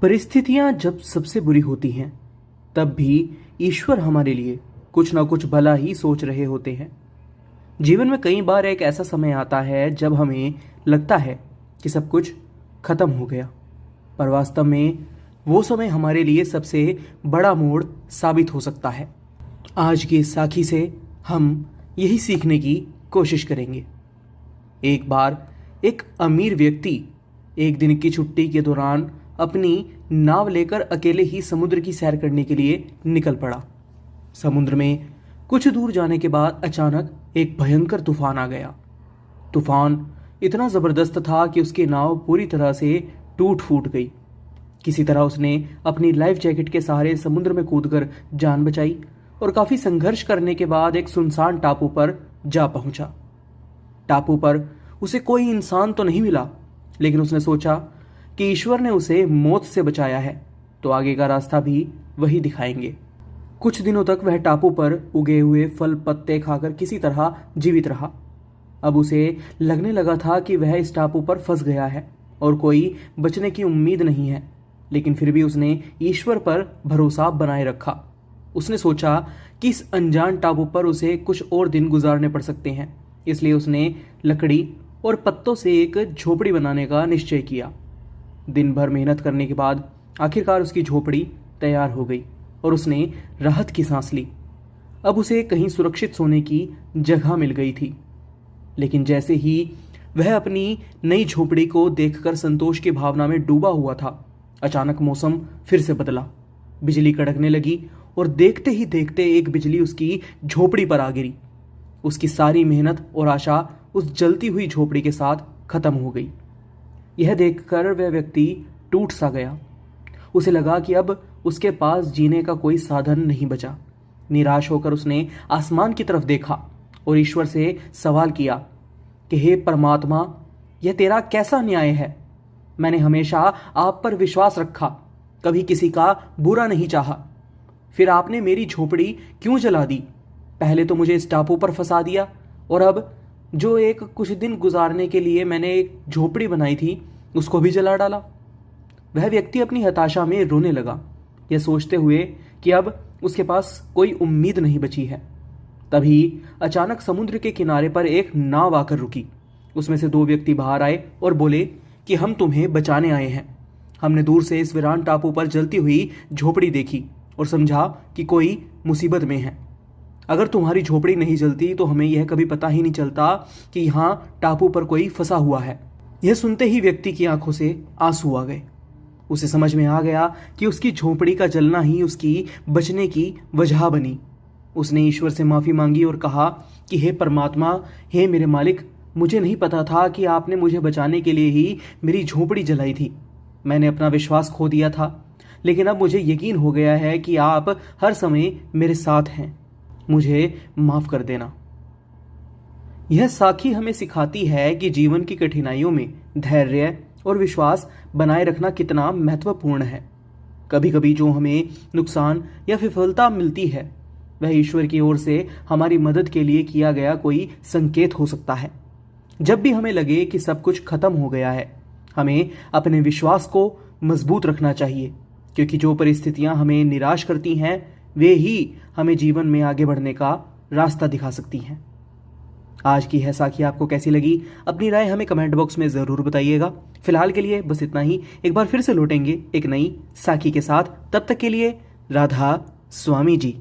परिस्थितियां जब सबसे बुरी होती हैं तब भी ईश्वर हमारे लिए कुछ ना कुछ भला ही सोच रहे होते हैं। जीवन में कई बार एक ऐसा समय आता है जब हमें लगता है कि सब कुछ खत्म हो गया, पर वास्तव में वो समय हमारे लिए सबसे बड़ा मोड़ साबित हो सकता है। आज की इस साखी से हम यही सीखने की कोशिश करेंगे। एक बार एक अमीर व्यक्ति एक दिन की छुट्टी के दौरान अपनी नाव लेकर अकेले ही समुद्र की सैर करने के लिए निकल पड़ा। समुद्र में कुछ दूर जाने के बाद अचानक एक भयंकर तूफान आ गया। तूफान इतना जबरदस्त था कि उसकी नाव पूरी तरह से टूट फूट गई। किसी तरह उसने अपनी लाइफ जैकेट के सहारे समुद्र में कूदकर जान बचाई और काफी संघर्ष करने के बाद एक सुनसान टापू पर जा पहुंचा। टापू पर उसे कोई इंसान तो नहीं मिला, लेकिन उसने सोचा कि ईश्वर ने उसे मौत से बचाया है तो आगे का रास्ता भी वही दिखाएंगे। कुछ दिनों तक वह टापू पर उगे हुए फल पत्ते खाकर किसी तरह जीवित रहा। अब उसे लगने लगा था कि वह इस टापू पर फंस गया है और कोई बचने की उम्मीद नहीं है, लेकिन फिर भी उसने ईश्वर पर भरोसा बनाए रखा। उसने सोचा कि इस अनजान टापू पर उसे कुछ और दिन गुजारने पड़ सकते हैं, इसलिए उसने लकड़ी और पत्तों से एक झोपड़ी बनाने का निश्चय किया। दिन भर मेहनत करने के बाद आखिरकार उसकी झोपड़ी तैयार हो गई और उसने राहत की सांस ली। अब उसे कहीं सुरक्षित सोने की जगह मिल गई थी। लेकिन जैसे ही वह अपनी नई झोपड़ी को देखकर संतोष की भावना में डूबा हुआ था, अचानक मौसम फिर से बदला। बिजली कड़कने लगी और देखते ही देखते एक बिजली उसकी झोपड़ी पर आ गिरी। उसकी सारी मेहनत और आशा उस जलती हुई झोपड़ी के साथ खत्म हो गई। यह देखकर वह व्यक्ति टूट सा गया। उसे लगा कि अब उसके पास जीने का कोई साधन नहीं बचा। निराश होकर उसने आसमान की तरफ देखा और ईश्वर से सवाल किया कि हे परमात्मा, यह तेरा कैसा न्याय है? मैंने हमेशा आप पर विश्वास रखा, कभी किसी का बुरा नहीं चाहा, फिर आपने मेरी झोपड़ी क्यों जला दी? पहले तो मुझे इस टापू पर फंसा दिया और अब जो एक कुछ दिन गुजारने के लिए मैंने एक झोपड़ी बनाई थी उसको भी जला डाला। वह व्यक्ति अपनी हताशा में रोने लगा, यह सोचते हुए कि अब उसके पास कोई उम्मीद नहीं बची है। तभी अचानक समुद्र के किनारे पर एक नाव आकर रुकी। उसमें से दो व्यक्ति बाहर आए और बोले कि हम तुम्हें बचाने आए हैं। हमने दूर से इस वीरान टापू पर जलती हुई झोपड़ी देखी और समझा कि कोई मुसीबत में है। अगर तुम्हारी झोपड़ी नहीं जलती तो हमें यह कभी पता ही नहीं चलता कि यहाँ टापू पर कोई फंसा हुआ है। यह सुनते ही व्यक्ति की आंखों से आंसू आ गए। उसे समझ में आ गया कि उसकी झोपड़ी का जलना ही उसकी बचने की वजह बनी। उसने ईश्वर से माफ़ी मांगी और कहा कि हे परमात्मा, हे मेरे मालिक, मुझे नहीं पता था कि आपने मुझे बचाने के लिए ही मेरी झोपड़ी जलाई थी। मैंने अपना विश्वास खो दिया था, लेकिन अब मुझे यकीन हो गया है कि आप हर समय मेरे साथ हैं। मुझे माफ़ कर देना। यह साखी हमें सिखाती है कि जीवन की कठिनाइयों में धैर्य और विश्वास बनाए रखना कितना महत्वपूर्ण है। कभी कभी जो हमें नुकसान या विफलता मिलती है वह ईश्वर की ओर से हमारी मदद के लिए किया गया कोई संकेत हो सकता है। जब भी हमें लगे कि सब कुछ खत्म हो गया है, हमें अपने विश्वास को मजबूत रखना चाहिए, क्योंकि जो परिस्थितियां हमें निराश करती हैं वे ही हमें जीवन में आगे बढ़ने का रास्ता दिखा सकती हैं। आज की यह साखी आपको कैसी लगी? अपनी राय हमें कमेंट बॉक्स में ज़रूर बताइएगा। फिलहाल के लिए बस इतना ही। एक बार फिर से लौटेंगे एक नई साखी के साथ। तब तक के लिए राधा स्वामी जी।